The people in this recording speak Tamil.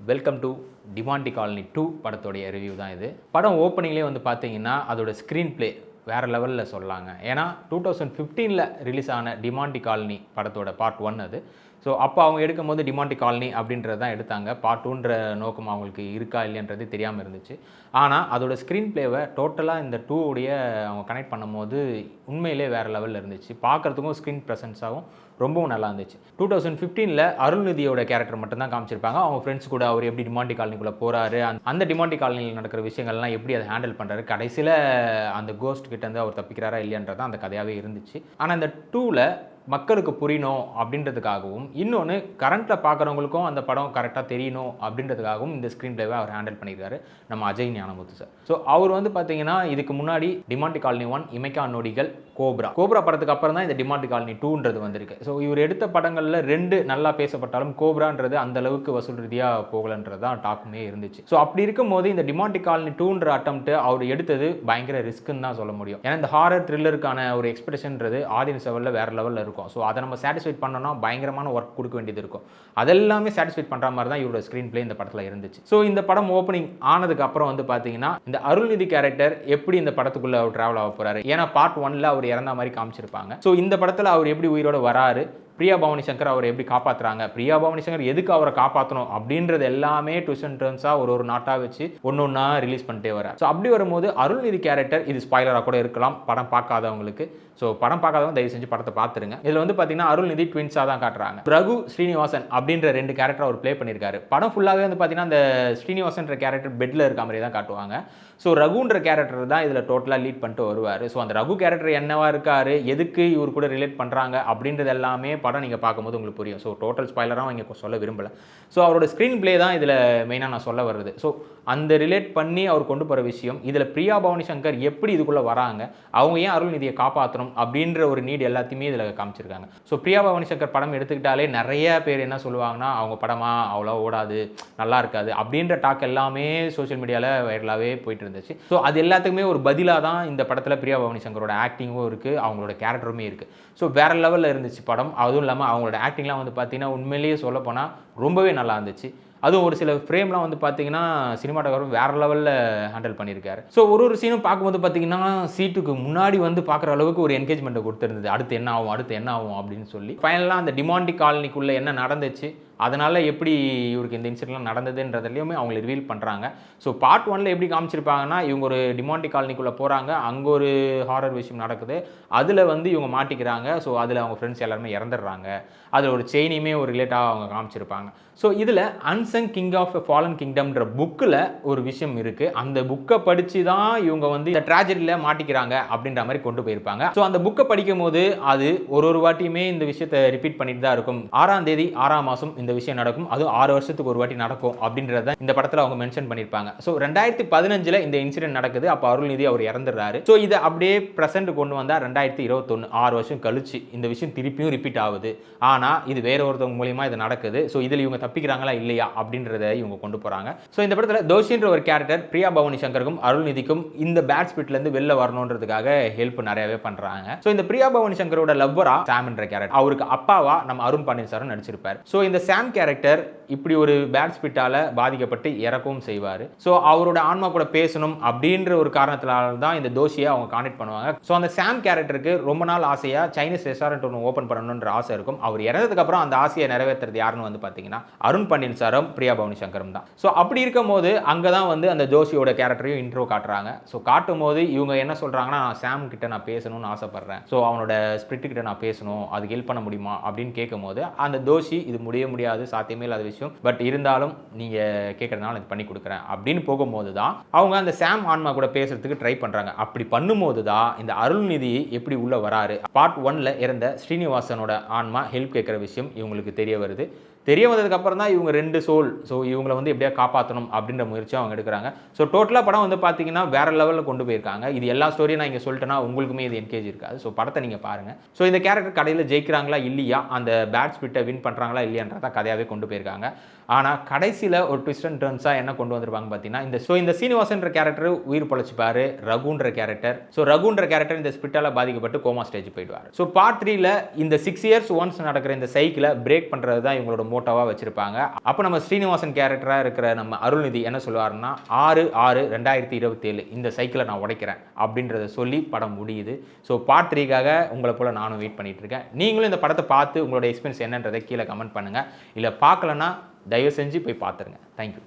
வெல்கம் டு டிமாண்டி காலனி 2 படத்தோடைய ரிவ்யூ தான் இது. படம் ஓப்பனிங்லேயே வந்து பார்த்தீங்கன்னா அதோட ஸ்க்ரீன் ப்ளே வேறு லெவலில் சொல்லலாங்க. ஏன்னா 2015 ரிலீஸ் ஆன டிமாண்டி காலனி படத்தோட பார்ட் 1 அது. ஸோ அப்போ அவங்க எடுக்கும் போது டிமாண்டி காலனி அப்படின்றது தான் எடுத்தாங்க. பார்ட் 2ன்ற நோக்கம் அவங்களுக்கு இருக்கா இல்லைன்றது தெரியாமல் இருந்துச்சு. ஆனால் அதோட ஸ்க்ரீன் ப்ளேவை டோட்டலாக இந்த 2 உடைய அவங்க கனெக்ட் பண்ணும்போது உண்மையிலே வேறு லெவலில் இருந்துச்சு. பார்க்குறதுக்கும் ஸ்க்ரீன் ப்ரெசன்ஸாகவும் ரொம்பவும் நல்லா இருந்துச்சு. 2015 அருள்நிதியோட கேரக்டர் மட்டும்தான் காமிச்சிருப்பாங்க. அவங்க ஃப்ரெண்ட்ஸ் கூட அவர் எப்படி டிமாண்டி காலனிக்குள்ளே போகிறாரு, அந்த டிமாண்டி காலனியில் நடக்கிற விஷயங்கள்லாம் எப்படி அதை ஹேண்டில் பண்ணுறாரு, கடைசியில் அந்த கோஸ்ட் கிட்டேருந்து அவர் தப்பிக்கிறாரா இல்லையன்றதான் அந்த கதையாகவே இருந்துச்சு. ஆனால் இந்த 2ல் மக்களுக்கு புரியணும் அப்படின்றதுக்காகவும், இன்னொன்று கரண்ட்டில் பார்க்குறவங்களுக்கும் அந்த படம் கரெக்டாக தெரியணும் அப்படின்றதுக்காகவும் இந்த ஸ்க்ரீன் ப்ளேவை அவர் ஹேண்டில் பண்ணியிருக்காரு நம்ம அஜய் ஞானமுத்து சார். ஸோ அவர் வந்து பார்த்தீங்கன்னா இதுக்கு முன்னாடி டிமாண்டி காலனி 1, இமைக்கா நொடிகள், கோப்ரா படத்துக்கு அப்புறம் தான் இந்த டிமாண்டி காலனி 2ன்றது வந்திருக்கு. ஸோ இவர் எடுத்த படங்களில் 2 நல்லா பேசப்பட்டாலும் கோப்ரான்றது அந்த அளவுக்கு வசூல் ரீதியாக போகலன்றது தான் டாக்குமே இருந்துச்சு. ஸோ அப்படி இருக்கும்போது இந்த டிமாண்டி காலனி 2ன்ற அட்டம்ப்ட் அவர் எடுத்தது பயங்கர ரிஸ்க்குன்னு தான் சொல்ல முடியும். ஏன்னா இந்த ஹாரர் த்ரில்லருக்கான ஒரு எக்ஸ்பிரஷன்றது ஆடியன்ஸ் லெவலில் வேறு லெவலில் இருக்கும். ஸோ அதை நம்ம சாட்டிஸ்ஃபைட் பண்ணோம்னா பயங்கரமான ஒர்க் கொடுக்க வேண்டியது இருக்கும். அதெல்லாமே சாட்டிஸ்ஃபைட் பண்ணுற மாதிரி தான் இவரோட ஸ்க்ரீன் பிளே இந்த படத்தில் இருந்துச்சு. ஸோ இந்த படம் ஓப்பனிங் ஆனதுக்கு அப்புறம் வந்து பார்த்தீங்கன்னா இந்த அருள்நிதி கேரக்டர் எப்படி இந்த படத்துக்குள்ளே அவர் ட்ராவல் ஆக போகிறாரு. ஏன்னா பார்ட் 1ல் அவர் இறந்த மாதிரி காமிச்சிருப்பாங்க. ஸோ இந்த படத்தில் அவர் எப்படி உயிரோட வராரு, பிரியா பவானி சங்கர் அவரை எப்படி காப்பாற்றுறாங்க, பிரியா பவானி சங்கர் எதுக்கு அவரை காப்பாற்றணும் அப்படின்றது எல்லாமே ட்விஸ்ட் அண்ட் டர்ன்ஸாக ஒரு நாட்டாக வச்சு ஒன்றா ரிலீஸ் பண்ணிட்டே வரார். ஸோ அப்படி வரும்போது அருள்நிதி கேரக்டர், இது ஸ்பாய்லராக கூட இருக்கலாம் படம் பார்க்காதவங்களுக்கு. ஸோ படம் பார்க்காதவங்க தயவு செஞ்சு படத்தை பார்த்துருங்க. இதில் வந்து பார்த்தீங்கன்னா அருள்நிதி ட்வின்ஸாக தான் காட்டுறாங்க. ரகு ஸ்ரீனிவாசன் அப்படின்ற 2 கேரக்டர் அவர் ப்ளே பண்ணியிருக்காரு. படம் ஃபுல்லாகவே வந்து பார்த்தீங்கன்னா அந்த ஸ்ரீனிவாசன்ற கேரக்டர் பெட்டில் இருக்க மாதிரி தான் காட்டுவாங்க. ஸோ ரகுன்ற கேரக்டர் தான் இதில் டோட்டலாக லீட் பண்ணிட்டு வருவார். ஸோ அந்த ரகு கேரக்டர் என்னவா இருக்காரு, எதுக்கு இவர் கூட ரிலேட் பண்ணுறாங்க அப்படின்றது எல்லாமே படம் நீங்கள் பார்க்கும்போது உங்களுக்கு புரியும். ஸோ டோட்டல் ஸ்பாய்லராக இங்கே சொல்ல விரும்பலை. ஸோ அவரோட ஸ்க்ரீன் ப்ளே தான் இதில் மெயினாக நான் சொல்ல வருது. ஸோ அந்த ரிலேட் பண்ணி அவர் கொண்டு போகிற விஷயம், இதில் பிரியா பவானி சங்கர் எப்படி இதுக்குள்ளே வராங்க, அவங்க ஏன் அருள்நிதியை காப்பாற்றணும் அப்படின்ற ஒரு நீட் எல்லாத்தையுமே இதில் காமிச்சிருக்காங்க. ஸோ பிரியா பவானி சங்கர் படம் எடுத்துக்கிட்டாலே நிறைய பேர் என்ன சொல்லுவாங்கன்னா அவங்க படமாக அவ்வளோ ஓடாது, நல்லா இருக்காது அப்படின்ற டாக் எல்லாமே சோஷியல் மீடியாவில் வைரலாகவே போயிட்டு இருந்துச்சு. ஸோ அது எல்லாத்துக்குமே ஒரு பதிலாக தான் இந்த படத்தில் பிரியா பவானி சங்கரோட ஆக்டிங்கும் இருக்குது, அவங்களோட கேரக்டருமே இருக்குது. ஸோ வேறு லெவலில் இருந்துச்சு படம். அதுவும் இல்லாமல் அவங்களோட ஆக்டிங்லாம் வந்து பார்த்தீங்கன்னா உண்மையிலேயே சொல்ல போனால் ரொம்பவே நல்லா இருந்துச்சு. அதுவும் ஒரு சில ஃப்ரேம்லாம் வந்து பார்த்தீங்கன்னா சினிமாட்டோகிராஃபர் வேறு லெவலில் ஹேண்டில் பண்ணியிருக்காரு. ஸோ ஒரு சீனும் பார்க்கும்போது பார்த்தீங்கன்னா சீட்டுக்கு முன்னாடி வந்து பார்க்குற அளவுக்கு ஒரு என்கேஜ்மெண்ட்டை கொடுத்துருந்தது. அடுத்து என்ன ஆகும் அப்படின்னு சொல்லி ஃபைனலாக அந்த டிமாண்டி காலனிக்குள்ளே என்ன நடந்துச்சு, அதனால் எப்படி இவருக்கு இந்த இன்சிடென்ட்லாம் நடந்ததுன்றதுலையுமே அவங்க ரிவீல் பண்ணுறாங்க. ஸோ பார்ட் 1ல் எப்படி காமிச்சிருப்பாங்கன்னா இவங்க ஒரு டிமாண்டி காலனிக்குள்ளே போகிறாங்க, அங்கே ஒரு ஹாரர் விஷயம் நடக்குது, அதில் வந்து இவங்க மாட்டிக்கிறாங்க. ஸோ அதில் அவங்க ஃப்ரெண்ட்ஸ் எல்லாருமே இறந்துடுறாங்க. அதில் ஒரு செயினையுமே ஒரு ரிலேட்டாக அவங்க காமிச்சிருப்பாங்க. ஸோ இதில் அன்சங் கிங் ஆஃப் ஃபாலன் கிங்டம்ன்ற புக்கில் ஒரு விஷயம் இருக்குது. அந்த புக்கை படித்து தான் இவங்க வந்து இந்த ட்ராஜடியில் மாட்டிக்கிறாங்க அப்படின்ற மாதிரி கொண்டு போயிருப்பாங்க. ஸோ அந்த புக்கை படிக்கும் போது அது ஒரு வாட்டியுமே இந்த விஷயத்தை ரிப்பீட் பண்ணிட்டு தான் இருக்கும். 6ஆம் தேதி 6ஆம் மாதம் இந்த விஷயம் நடக்கும், அதுவும் 6 வருஷத்துக்கு ஒரு வாட்டி நடக்கும் அப்படின்றத இந்த படத்தில் அவங்க மென்ஷன் பண்ணியிருப்பாங்க. ஸோ 2015 இந்த இன்சிடென்ட் நடக்குது. அப்போ அருள்நிதி அவர் இறந்துடுறாரு. ஸோ இதை அப்படியே ப்ரெசென்ட் கொண்டு வந்தால் 2021 6 வருஷம் கழிச்சு இந்த விஷயம் திருப்பியும் ரிப்பீட் ஆகுது. ஆனால் இது வேற ஒருத்தவங்க மூலியமாக இது நடக்குது. ஸோ இதில் இவங்க தப்பிக்கிறாங்களா இல்லையா அப்படின்றத இவங்க கொண்டு போகிறாங்க. ஸோ இந்த படத்தில் தோஷின்ற ஒரு கேரக்டர் பிரியா பவானி சங்கருக்கும் அருள்நிதிக்கும் இந்த பேட் ஸ்பிரிட்லேருந்து வெளில வரணுன்றதுக்காக ஹெல்ப் நிறையவே பண்ணுறாங்க. ஸோ இந்த பிரியா பவானி சங்கரோட லவ்வரா சாம்ன்ற கேரக்டர், அவருக்கு அப்பாவா நம்ம அருண் பாண்டியன் சாரும் நடிச்சிருப்பார். ஸோ இந்த சாம் கேரக்டர் இப்படி ஒரு பேட் ஸ்பிரிட்டால பாதிக்கப்பட்டு இறக்கவும் செய்வார். ஸோ அவரோட ஆன்மா கூட பேசணும் அப்படின்ற ஒரு காரணத்தினால தான் இந்த தோஷியை அவங்க கான்டெக்ட் பண்ணுவாங்க. ஸோ அந்த சாம் கேரக்டருக்கு ரொம்ப நாள் ஆசையாக சைனீஸ் ரெஸ்டாரண்ட் ஒன்று ஓப்பன் பண்ணணுன்ற ஆசை இருக்கும். அவர் இறந்ததுக்கு அப்புறம் அந்த ஆசையை நிறைவேற்றுறது யாருன்னு வந்து பார்த்தீங்கன்னா அருண் பாண்டியன் சாரும் பிரியா பவானி சங்கரும் தான். ஸோ அப்படி இருக்கும் போது அங்கே தான் வந்து அந்த ஜோஷியோட கேரக்டரையும் இன்ட்ரோ காட்டுறாங்க. ஸோ காட்டும் போது இவங்க என்ன சொல்கிறாங்கன்னா, சாம் கிட்ட நான் பேசணும்னு ஆசைப்படுறேன், ஸோ அவனோட ஸ்பிரிட் கிட்ட நான் பேசணும், அதுக்கு ஹெல்ப் பண்ண முடியுமா அப்படின்னு கேட்கும் போது அந்த ஜோஷி இது முடியாது, சாத்தியமே இல்லாத விஷயம், பட் இருந்தாலும் நீங்கள் கேட்குறதுனால இது பண்ணி கொடுக்குறேன் அப்படின்னு போகும்போது தான் அவங்க அந்த சாம் ஆன்மா கூட பேசுறதுக்கு ட்ரை பண்ணுறாங்க. அப்படி பண்ணும்போது தான் இந்த அருள்நிதி எப்படி உள்ள வராரு, பார்ட் 1ல் இறந்த ஸ்ரீனிவாசனோட ஆன்மா ஹெல்ப் கேட்குற விஷயம் இவங்களுக்கு தெரிய வருது. தெரிய வந்ததுக்கு அப்புறம் தான் இவங்க 2 சோல், ஸோ இவங்களை வந்து எப்படியா காப்பாற்றணும் அப்படின்ற முயற்சியும் அவங்க எடுக்கிறாங்க. ஸோ டோட்டலாக படம் வந்து பார்த்தீங்கன்னா வேற லெவலில் கொண்டு போயிருக்காங்க. இது எல்லா ஸ்டோரியும் நான் இங்கே சொல்லிட்டேன்னா உங்களுக்குமே இது என்கேஜ் இருக்காது. ஸோ படத்தை நீங்கள் பாருங்கள். ஸோ இந்த கேரக்டர் கடையில் ஜெயிக்கிறாங்களா இல்லையா, அந்த பேட் ஸ்பிரிட்டை வின் பண்ணுறாங்களா இல்லையான்றத கதையாகவே கொண்டு போயிருக்காங்க. ஆனால் கடைசியில் ஒரு ட்விஸ்ட் அண்ட் டர்ன்ஸாக என்ன கொண்டு வந்திருப்பாங்க பார்த்தீங்கன்னா இந்த சீனிவாசன்ற கேரக்டர் உயிர் பொழைச்சிப்பாரு. ரகுன்ற கேரக்டர் ரகுன்ற கேரக்டர் இந்த ஸ்பிட்டால பாதிக்கப்பட்டு கோமா ஸ்டேஜ் போயிடுவார். ஸோ பார்ட் 3ல இந்த 6 இயர்ஸ் ஒன்ஸ் நடக்கிற இந்த சைக்கிளை பிரேக் பண்ணுறது தான் இவங்களோட மோட்டோவாக வச்சிருப்பாங்க. அப்போ நம்ம ஸ்ரீனிவாசன் கேரக்டராக இருக்கிற நம்ம அருள்நிதி என்ன சொல்லுவாருன்னா 6/6/2027 இந்த சைக்கிளை நான் உடைக்கிறேன் அப்படின்றத சொல்லி படம் முடியுது. ஸோ பார்ட் 3க்காக உங்களை போல நானும் வெயிட் பண்ணிட்டு இருக்கேன். நீங்களும் இந்த படத்தை பார்த்து உங்களோட எக்ஸ்பீரியன்ஸ் என்னன்றதை கீழே கமெண்ட் பண்ணுங்கள். இல்லை பார்க்கலன்னா தயவு செஞ்சு போய் பார்த்துருங்க. தேங்க்யூ.